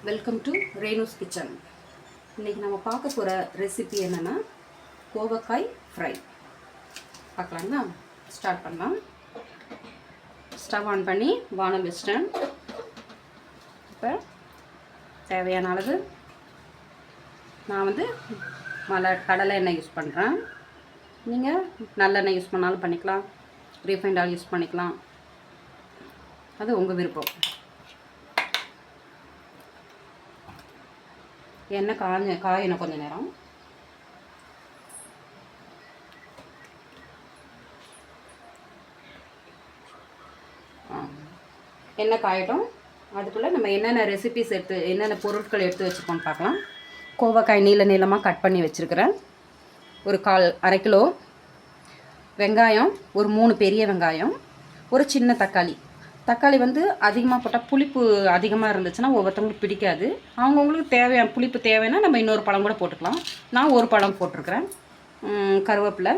Welcome to Renu's kitchen. இன்றைக்கி நம்ம பார்க்க போகிற ரெசிபி என்னென்னா கோவக்காய் ஃப்ரை. பார்க்கலாங்களா? ஸ்டார்ட் பண்ணலாம். ஸ்டவ் ஆன் பண்ணி வானல் வச்சிட்டேன். இப்போ தேவையான அளவு நான் கடலை எண்ணெய் யூஸ் பண்ணுறேன். நீங்கள் நல்லெண்ணெய் யூஸ் பண்ணாலும் பண்ணிக்கலாம், ரீஃபைண்ட் ஆயில் யூஸ் பண்ணிக்கலாம், அது உங்கள் விருப்பம். எண்ணெய் காயணும் கொஞ்சம் நேரம். எண்ணெய் காயட்டும். அதுக்குள்ளே நம்ம என்னென்ன ரெசிபிஸ் என்னென்ன பொருட்கள் எடுத்து வச்சுருக்கோன்னு பார்க்கலாம். கோவக்காய் நீளமாக கட் பண்ணி வச்சுருக்கிறேன். ஒரு அரை கிலோ வெங்காயம், ஒரு 3 பெரிய வெங்காயம், ஒரு சின்ன தக்காளி. தக்காளி அதிகமாக போட்டால் புளிப்பு அதிகமாக இருந்துச்சுன்னா ஒவ்வொருத்தவங்களுக்கு பிடிக்காது. அவங்கவுங்களுக்கு தேவையான புளிப்பு தேவைன்னா நம்ம இன்னொரு பழம் கூட போட்டுக்கலாம். நான் ஒரு பழம் போட்டிருக்கிறேன். கருவேப்பிலை,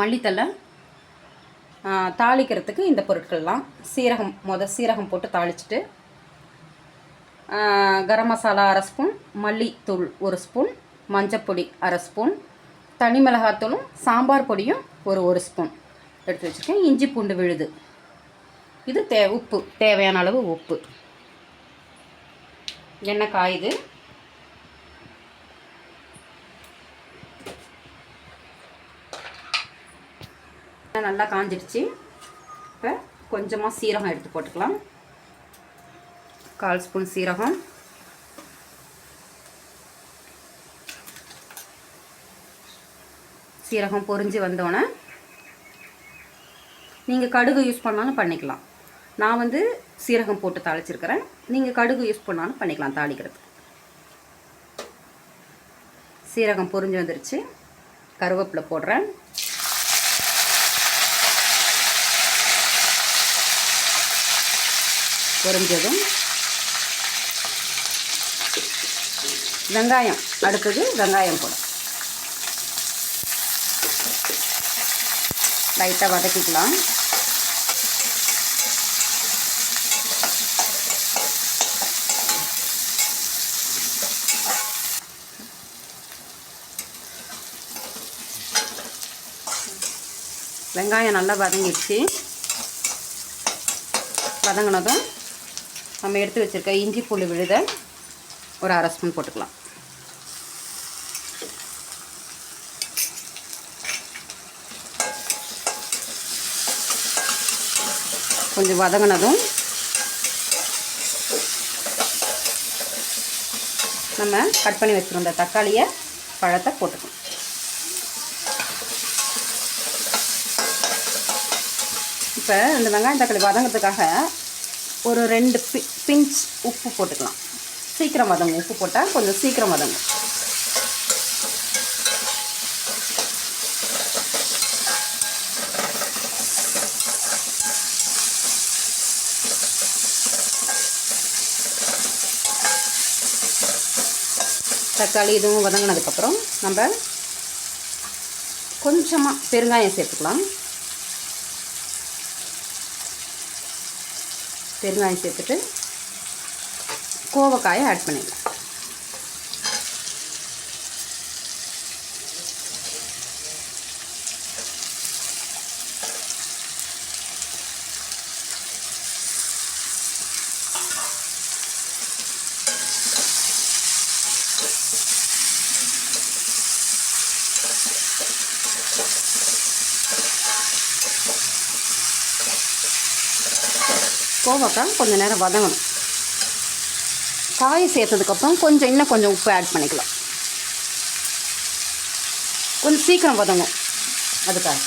மல்லித்தலை, தாளிக்கிறதுக்கு இந்த பொருட்கள்லாம். சீரகம் போட்டு தாளிச்சிட்டு, கரம் மசாலா அரை ஸ்பூன், மல்லித்தூள் 1 ஸ்பூன், மஞ்சப்பொடி அரை ஸ்பூன், தனி மிளகாத்தூளும் சாம்பார் பொடியும் ஒரு ஸ்பூன் எடுத்து வச்சுருக்கேன். இஞ்சி பூண்டு விழுது. இது உப்பு, தேவையான அளவு உப்பு. எண்ணெய் காயுது. நல்லா காஞ்சிடுச்சு. இப்போ கொஞ்சமாக சீரகம் எடுத்து போட்டுக்கலாம். 1/4 ஸ்பூன் சீரகம், சீரகம் பொரிஞ்சு வந்தோடனே நீங்கள் கடுகு யூஸ் பண்ணாலும் பண்ணிக்கலாம். நான் சீரகம் போட்டு தாளிச்சிருக்கிறேன். நீங்கள் கடுகு யூஸ் பண்ணாலும் பண்ணிக்கலாம் தாளிக்கிறதுக்கு. சீரகம் பொரிஞ்சு வந்துருச்சு. கருவேப்பிலை போடுறேன். பொரிஞ்சதும் வெங்காயம், அடுத்தது வெங்காயம் போடும். லைட்டாக வதக்கிக்கலாம். வெங்காயம் நல்லா வதங்கிடுச்சு. வதங்கினதும் நம்ம எடுத்து வச்சுருக்க இஞ்சி பூண்டு விழுத ஒரு அரை ஸ்பூன் போட்டுக்கலாம். கொஞ்சம் வதங்கினதும் நம்ம கட் பண்ணி வச்சுருந்த தக்காளியை பழத்தை போட்டுக்கலாம். இப்போ இந்த வெங்காயம் தக்காளி வதங்கிறதுக்காக ஒரு 2 பிஞ்ச் உப்பு போட்டுக்கலாம். சீக்கிரம் வதங்கும். உப்பு போட்டால் கொஞ்சம் சீக்கிரம் வதங்கும். தக்காளி இதுவும் வதங்கினதுக்கப்புறம் நம்ம கொஞ்சமாக பெருங்காயம் சேர்த்துக்கலாம். பெருங்காயம் சேர்த்துட்டு கோவக்காயை ஆட் பண்ணிடலாம். கோவக்காய் கொஞ்சம் நேரம் வதங்கணும். காய் சேர்த்ததுக்கப்புறம் இன்னும் கொஞ்சம் உப்பு ஆட் பண்ணிக்கலாம். கொஞ்சம் சீக்கிரம் வதங்கும் அதுக்காக.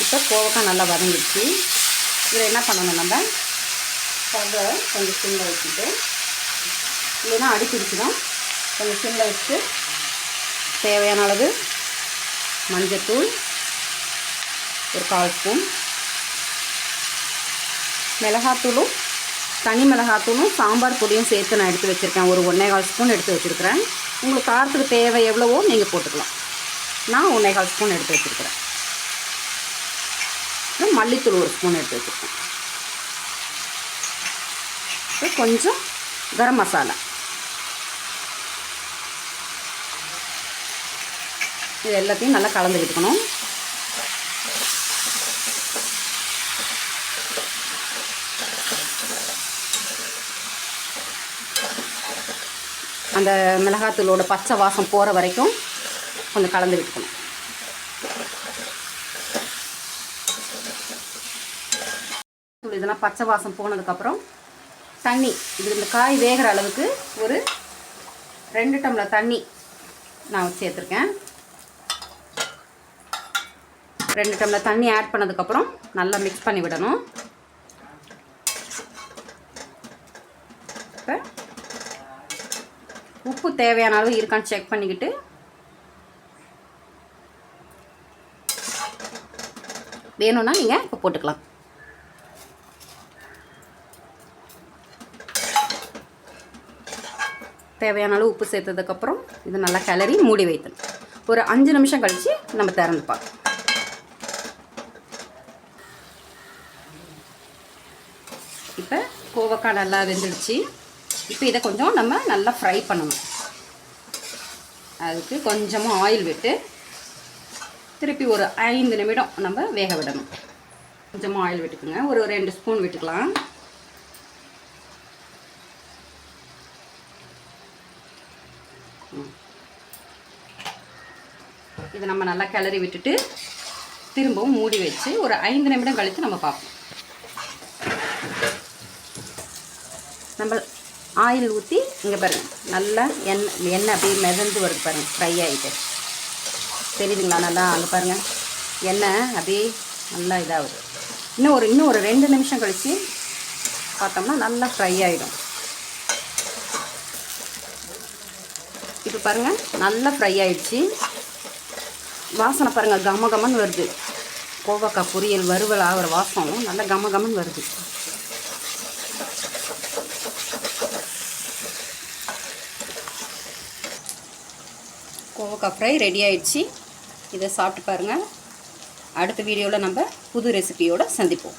இப்போ கோவக்காய் நல்லா வதங்கிடுச்சு. இதில் என்ன பண்ணணும், நம்ம ஸ்டவ்வை கொஞ்சம் சிம்மில் வச்சுட்டு, இல்லைன்னா அடிப்பிடிச்சிடும். கொஞ்சம் சிம்மில் வச்சுட்டு தேவையான அளவு மஞ்சத்தூள் ஒரு 1/4 ஸ்பூன், மிளகாத்தூளும் தனி மிளகாத்தூளும் சாம்பார் பொடியும் சேர்த்து நான் எடுத்து வச்சுருக்கேன். ஒரு 1.25 ஸ்பூன் எடுத்து வச்சுருக்கிறேன். உங்களுக்கு காரத்துக்கு தேவை எவ்வளவோ நீங்கள் போட்டுக்கலாம். நான் 1.25 ஸ்பூன் எடுத்து வச்சுருக்கிறேன். மல்லித்தூள் ஒரு ஸ்பூன் எடுத்து வச்சுருக்கேன். கொஞ்சம் கரம் மசாலா. இது எல்லாத்தையும் நல்லா கலந்து விட்டுக்கணும். அந்த மிளகாத்தூளோட பச்சை வாசம் போகிற வரைக்கும் கொஞ்சம் கலந்து விட்டுக்கணும். இதெல்லாம் பச்சை வாசம் போனதுக்கப்புறம் தண்ணி, இது இந்த காய் வேகிற அளவுக்கு ஒரு 2 டம்ளர் தண்ணி நான் சேர்த்துருக்கேன். 2 டம்ளர் தண்ணி ஆட் பண்ணதுக்கப்புறம் நல்லா மிக்ஸ் பண்ணி விடணும். இப்போ உப்பு தேவையான அளவு இருக்கான்னு செக் பண்ணிக்கிட்டு வேணும்னா நீங்கள் இப்போ போட்டுக்கலாம். தேவையான அளவு உப்பு சேர்த்ததுக்கப்புறம் இது நல்லா கிளறி மூடி வைத்தணும். ஒரு 5 நிமிஷம் கழித்து நம்ம திறந்து பார்க்கலாம். இப்போ கோவக்காய் நல்லா வெந்துடுச்சு. இப்போ இதை கொஞ்சம் நம்ம நல்லா ஃப்ரை பண்ணணும். அதுக்கு கொஞ்சமாக ஆயில் விட்டு திருப்பி ஒரு 5 நிமிடம் நம்ம வேக விடணும். கொஞ்சமாக ஆயில் விட்டுக்குங்க. ஒரு 2 ஸ்பூன் விட்டுக்கலாம். இதை நம்ம நல்லா கிளறி விட்டுட்டு திரும்பவும் மூடி வச்சு ஒரு 5 நிமிடம் கழித்து நம்ம பார்ப்போம். நம்ம ஆயில் ஊற்றி இங்கே பாருங்கள், நல்லா எண்ணெய் அப்படியே மிதந்து வருது பாருங்கள், ஃப்ரை ஆகிட்டு தெரியுதுங்களா? நல்லா அங்கே பாருங்கள், எண்ணெய் அப்படியே நல்லா இதாகுது. இன்னும் ஒரு 2 நிமிஷம் கழித்து பார்த்தோம்னா நல்லா ஃப்ரை ஆகிடும். இப்போ பாருங்கள் நல்லா ஃப்ரை ஆகிடுச்சு. வாசனை பாருங்கள், கம கமன்னு வருது. கோவக்காய் பொரியல் வறுவல் ஆகிற வாசம் நல்லா கம கமன்னு வருது. கோவக்காய் ஃப்ரை ரெடி ஆயிடுச்சு. இதை சாப்பிட்டு பாருங்கள். அடுத்த வீடியோவில் நம்ம புது ரெசிபியோடு சந்திப்போம்.